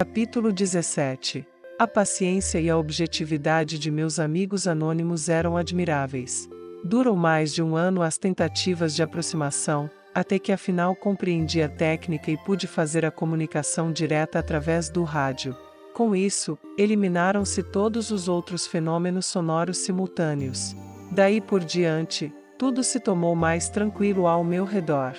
Capítulo 17. A paciência e a objetividade de meus amigos anônimos eram admiráveis. Durou mais de um ano as tentativas de aproximação, até que afinal compreendi a técnica e pude fazer a comunicação direta através do rádio. Com isso, eliminaram-se todos os outros fenômenos sonoros simultâneos. Daí por diante, tudo se tomou mais tranquilo ao meu redor.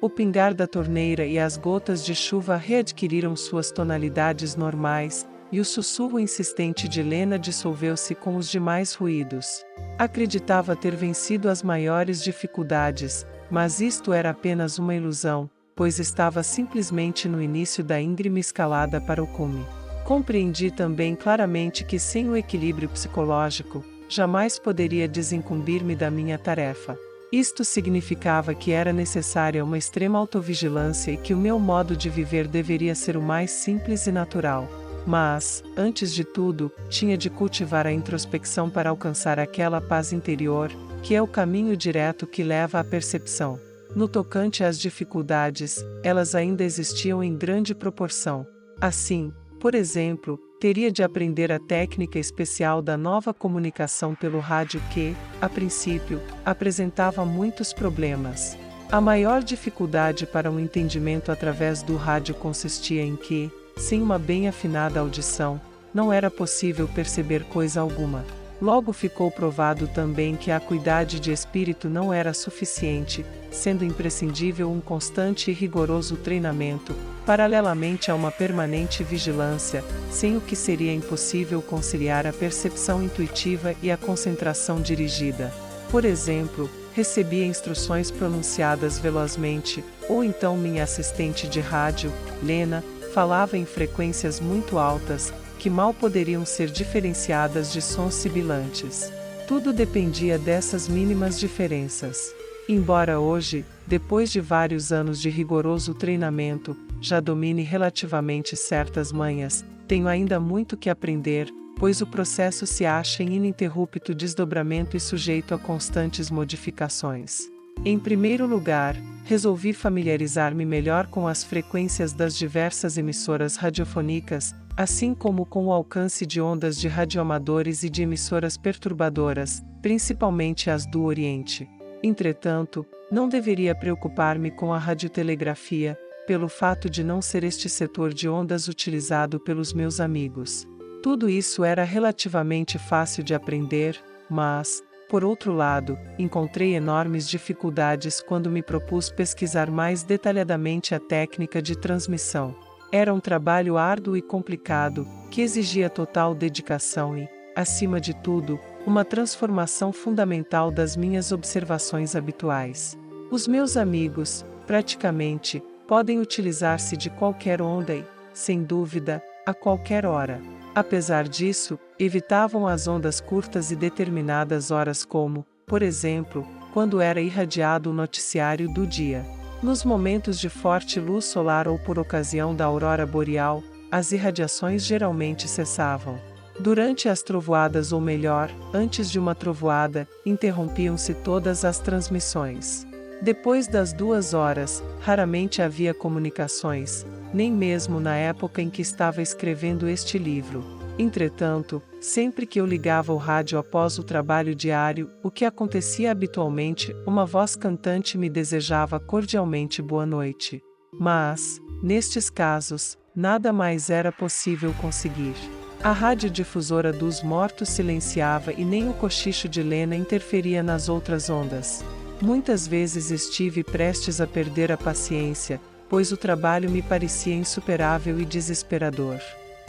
O pingar da torneira e as gotas de chuva readquiriram suas tonalidades normais, e o sussurro insistente de Lena dissolveu-se com os demais ruídos. Acreditava ter vencido as maiores dificuldades, mas isto era apenas uma ilusão, pois estava simplesmente no início da íngreme escalada para o cume. Compreendi também claramente que sem o equilíbrio psicológico, jamais poderia desincumbir-me da minha tarefa. Isto significava que era necessária uma extrema autovigilância e que o meu modo de viver deveria ser o mais simples e natural. Mas, antes de tudo, tinha de cultivar a introspecção para alcançar aquela paz interior, que é o caminho direto que leva à percepção. No tocante às dificuldades, elas ainda existiam em grande proporção. Assim, por exemplo, teria de aprender a técnica especial da nova comunicação pelo rádio que, a princípio, apresentava muitos problemas. A maior dificuldade para um entendimento através do rádio consistia em que, sem uma bem afinada audição, não era possível perceber coisa alguma. Logo ficou provado também que a acuidade de espírito não era suficiente, sendo imprescindível um constante e rigoroso treinamento, paralelamente a uma permanente vigilância, sem o que seria impossível conciliar a percepção intuitiva e a concentração dirigida. Por exemplo, recebia instruções pronunciadas velozmente, ou então minha assistente de rádio, Lena, falava em frequências muito altas, que mal poderiam ser diferenciadas de sons sibilantes. Tudo dependia dessas mínimas diferenças. Embora hoje, depois de vários anos de rigoroso treinamento, já domine relativamente certas manhas, tenho ainda muito que aprender, pois o processo se acha em ininterrupto desdobramento e sujeito a constantes modificações. Em primeiro lugar, resolvi familiarizar-me melhor com as frequências das diversas emissoras radiofônicas, assim como com o alcance de ondas de radioamadores e de emissoras perturbadoras, principalmente as do Oriente. Entretanto, não deveria preocupar-me com a radiotelegrafia, pelo fato de não ser este setor de ondas utilizado pelos meus amigos. Tudo isso era relativamente fácil de aprender, mas, por outro lado, encontrei enormes dificuldades quando me propus pesquisar mais detalhadamente a técnica de transmissão. Era um trabalho árduo e complicado, que exigia total dedicação e, acima de tudo, uma transformação fundamental das minhas observações habituais. Os meus amigos, praticamente, podem utilizar-se de qualquer onda e, sem dúvida, a qualquer hora. Apesar disso, evitavam as ondas curtas e determinadas horas como, por exemplo, quando era irradiado o noticiário do dia. Nos momentos de forte luz solar ou por ocasião da aurora boreal, as irradiações geralmente cessavam. Durante as trovoadas ou melhor, antes de uma trovoada, interrompiam-se todas as transmissões. Depois das 2 horas, raramente havia comunicações, nem mesmo na época em que estava escrevendo este livro. Entretanto, sempre que eu ligava o rádio após o trabalho diário, o que acontecia habitualmente, uma voz cantante me desejava cordialmente boa noite. Mas, nestes casos, nada mais era possível conseguir. A radiodifusora dos mortos silenciava e nem o cochicho de Lena interferia nas outras ondas. Muitas vezes estive prestes a perder a paciência, pois o trabalho me parecia insuperável e desesperador.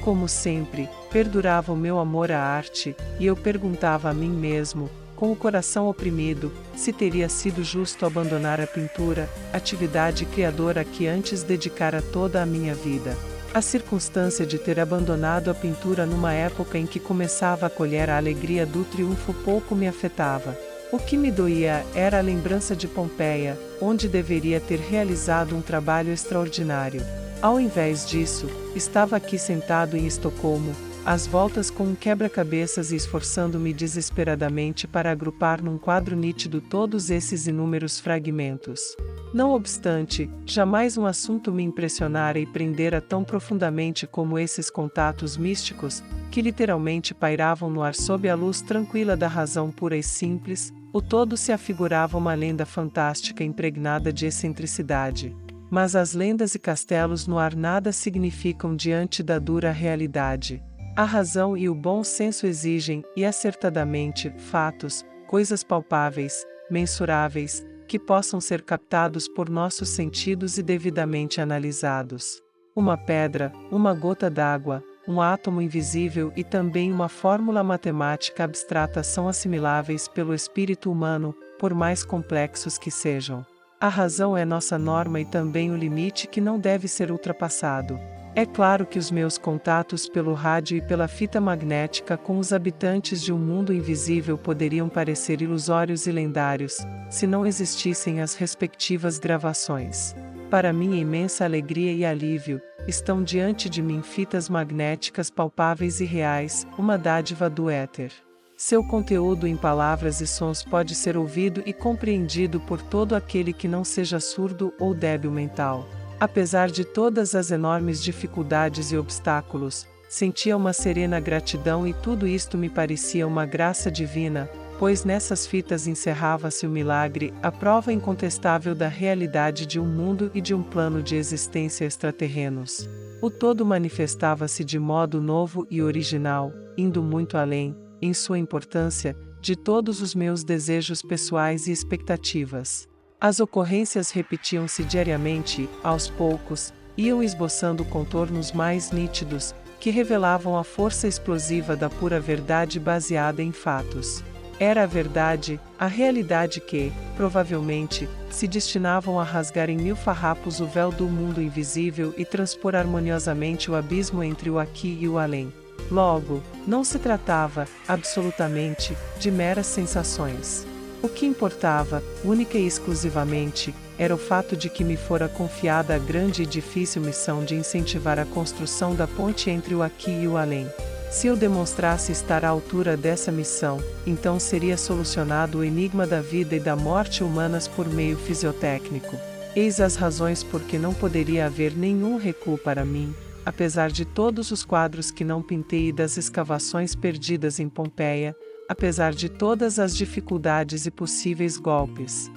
Como sempre, perdurava o meu amor à arte, e eu perguntava a mim mesmo, com o coração oprimido, se teria sido justo abandonar a pintura, atividade criadora a que antes dedicara toda a minha vida. A circunstância de ter abandonado a pintura numa época em que começava a colher a alegria do triunfo pouco me afetava. O que me doía era a lembrança de Pompeia, onde deveria ter realizado um trabalho extraordinário. Ao invés disso, estava aqui sentado em Estocolmo, às voltas com um quebra-cabeças e esforçando-me desesperadamente para agrupar num quadro nítido todos esses inúmeros fragmentos. Não obstante, jamais um assunto me impressionara e prendera tão profundamente como esses contatos místicos, que literalmente pairavam no ar sob a luz tranquila da razão pura e simples. O todo se afigurava uma lenda fantástica impregnada de excentricidade. Mas as lendas e castelos no ar nada significam diante da dura realidade. A razão e o bom senso exigem, e acertadamente, fatos, coisas palpáveis, mensuráveis, que possam ser captados por nossos sentidos e devidamente analisados. Uma pedra, uma gota d'água, um átomo invisível e também uma fórmula matemática abstrata são assimiláveis pelo espírito humano, por mais complexos que sejam. A razão é nossa norma e também o limite que não deve ser ultrapassado. É claro que os meus contatos pelo rádio e pela fita magnética com os habitantes de um mundo invisível poderiam parecer ilusórios e lendários, se não existissem as respectivas gravações. Para minha imensa alegria e alívio, estão diante de mim fitas magnéticas palpáveis e reais, uma dádiva do éter. Seu conteúdo em palavras e sons pode ser ouvido e compreendido por todo aquele que não seja surdo ou débil mental. Apesar de todas as enormes dificuldades e obstáculos, sentia uma serena gratidão e tudo isto me parecia uma graça divina, pois nessas fitas encerrava-se o milagre, a prova incontestável da realidade de um mundo e de um plano de existência extraterrenos. O todo manifestava-se de modo novo e original, indo muito além, em sua importância, de todos os meus desejos pessoais e expectativas. As ocorrências repetiam-se diariamente, aos poucos, iam esboçando contornos mais nítidos, que revelavam a força explosiva da pura verdade baseada em fatos. Era a verdade, a realidade que, provavelmente, se destinavam a rasgar em mil farrapos o véu do mundo invisível e transpor harmoniosamente o abismo entre o aqui e o além. Logo, não se tratava, absolutamente, de meras sensações. O que importava, única e exclusivamente, era o fato de que me fora confiada a grande e difícil missão de incentivar a construção da ponte entre o aqui e o além. Se eu demonstrasse estar à altura dessa missão, então seria solucionado o enigma da vida e da morte humanas por meio fisiotécnico. Eis as razões por que não poderia haver nenhum recuo para mim, apesar de todos os quadros que não pintei e das escavações perdidas em Pompeia, apesar de todas as dificuldades e possíveis golpes.